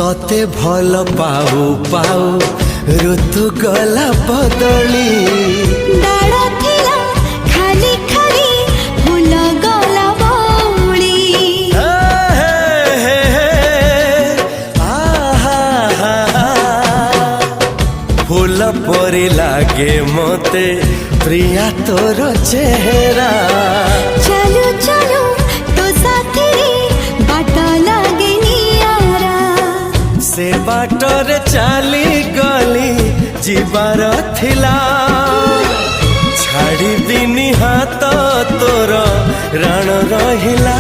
तोते भल पाऊ पाऊ ऋतु गला बदली डाळ थिला खाली खाली फूल गला बौली फूल परी लागे मते प्रिया तोर चेहरा चलो चलो तो साथी बाट लागे नियारा से बाटरे चली गली जीवार थिला छाड़ी दिनी हाथ तोर राण रहिला